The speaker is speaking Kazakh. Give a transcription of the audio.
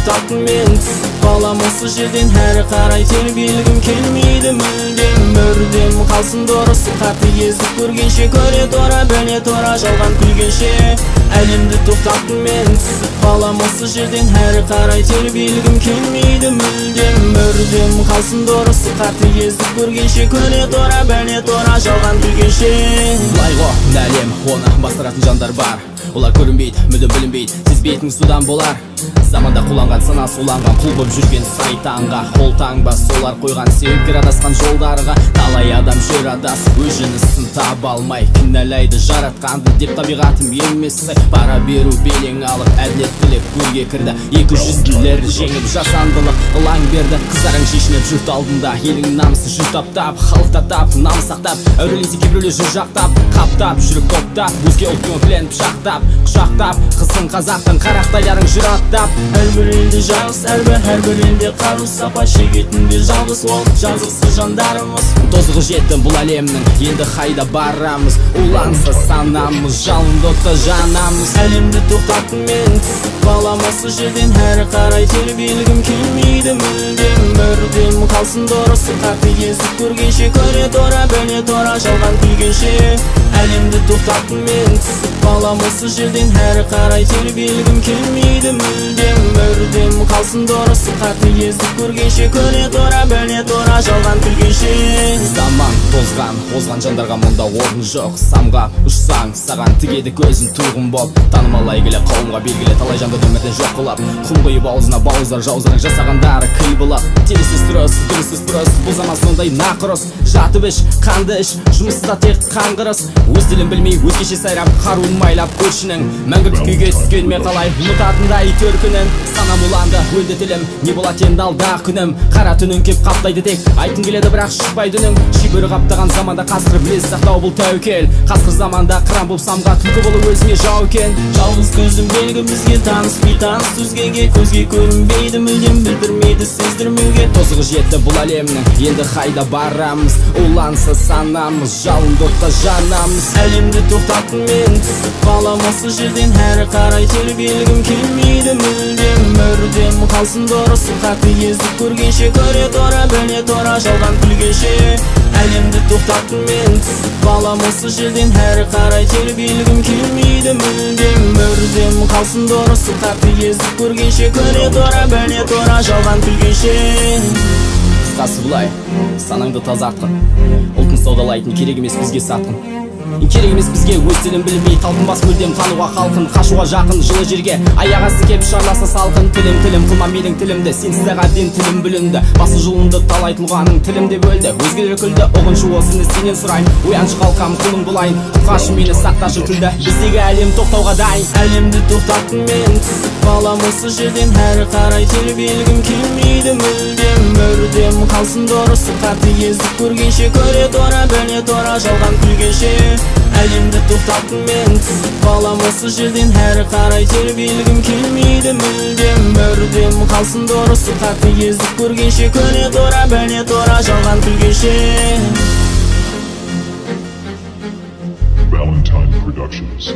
тоқтаттым мен балам осы жерден әрі қарай тербелгім келмейді мүрдем қалсын дұрыс қатыгездік көргенше көре тұра біле тұра жалған күлгенше әлемді тоқтаттым мен балам осы жерден әрі қарай тербелгім келмейді мүрдем қалсын дұрыс қатыгездік көргенше көре тұра біле тұра жалған күлгенше Былай ғой мына әлем оны бастыратын жандар бар олар көрінбейді мүлде білінбейді сезбейтін судан болар заманда қуланған сана суланған құл боп жүрген сайтанға қолтаңба солар қойған себепкер адасқан жолдарға талай адам жүр адасып өз жынысын таба алмай кінәлайды жаратқанды деп табиғатым емес пара беру белең алып әділеттілік көрге кірді 200-лілер жеңіп жасандылық ылаң берді қыздарың шешініп жұрт алдында елің намысы жұрт таптап халық таптап намыс сақтап әурелесе кейбіреулер жүр жақтап қаптап жүріп топтап өзге ұлттың өкілін пышақтап құшақтап қызың қазақтың қарақтайларың жүр аттап әрбір елде жарыс әрбір елде қарус сапа шегетінде жалғыз ол жазықсыз жандарымыз тозығы жетті бұл әлемнің енді қайда барамыз уланса санамыз жалынды отта жанамыз әлемді тоқтаттым мен балам осы жерден әрі қарай тербелгім келмейді мүрдем қалсын дұрыс қатыгездік көргенше көре тұра біле тұра жалған күлгенше әлемді тоқтаттым мен балам осы жерден әрі қарай тербелгім келмейді мүрдем қалсын дұрыс қатыгездік көргенше көре тұра біле тұра жалған күлгенше заман тозған озған жандарға мұнда орын жоқ самғап ұшсаң саған тігеді көзін туғын боп танымал әйгілі қауымға белгілі талай жанды өмірден жоқ қылып құм құйып аузына бауыздар жаузының жасағандары кіл былық телесіз тұрыс дұрыссыз бұрыс бұл заман сондай нақұрыс жатып іш қанды іш жұмыста тек қаңғырыс өз тілін білмей өзгеше сайрап қаруын майлап көршінің мәңгілік күйге түскеніме қалай ұмытатындай төркінін санам уланды өлді тілім не болады енді алда күнім қара түнің кеп қаптайды тек айтын келеді бірақ шықпайды үнің шибөрі қаптаған заманда қасқыр білез сақтау бұл тәуекел қасқыр заманда қыран болып самға түлкі болу өзіңе жау екен жалғыз көзім белгі бізге таныс бейтаныс сөзге көзге көрінбейді мүлдем білдірмейді сездірмеуге тозығы жетті бұл әлемнің енді қайда барамыз уланса санамыз жалынды отта жанамыз әлемді тоқтаттым мен балам осы жерден әрі қарай тербелгім келмейді мүрдем қалсын дұрыс қатыгездік көргенше көре тұра біле тұра жалған күлгенше әлемді тоқтаттым мен балам осы жерден әрі қарай тербелгім келмейді мүрдем қалсын дұрыс қатыгездік көргенше көре тұра біле тұра жалған күлгенше қысқасы былай санаңды тазартқын ұлтын саудалайтын керек емес бізге сатқын керек емес бізге өз тілін білмей талпынбас мүлдем тануға халқын қашуға жақын жылы жерге аяқ асты кеп шарласа салқын тілім қылма менің тілімді сенсіз әбден тілім бүлінді басы жұлынды талай тұлғаның тілімде бөлді өзгелер күлді ұғыншы осыны сенен сұрайын ояншы қалқам құлың болайын тұтқашы мені сақташы күлді біздегі әлем тоқтауға дайын әлемді тоқтаттым мен балам осы жерден әрі қарай тербелгім келмейді мүрдем қалсын дұрыс қатыгездік көргенше көре тұра біле тұра жалған күлгенше әлемді тоқтаттым мен балам осы жерден әрі қарай тербелгім келмейді мүрдем қалсын дұрыс қатыгездік көргенше көре тұра біле тұра жалған күлгенше Valentine Productions.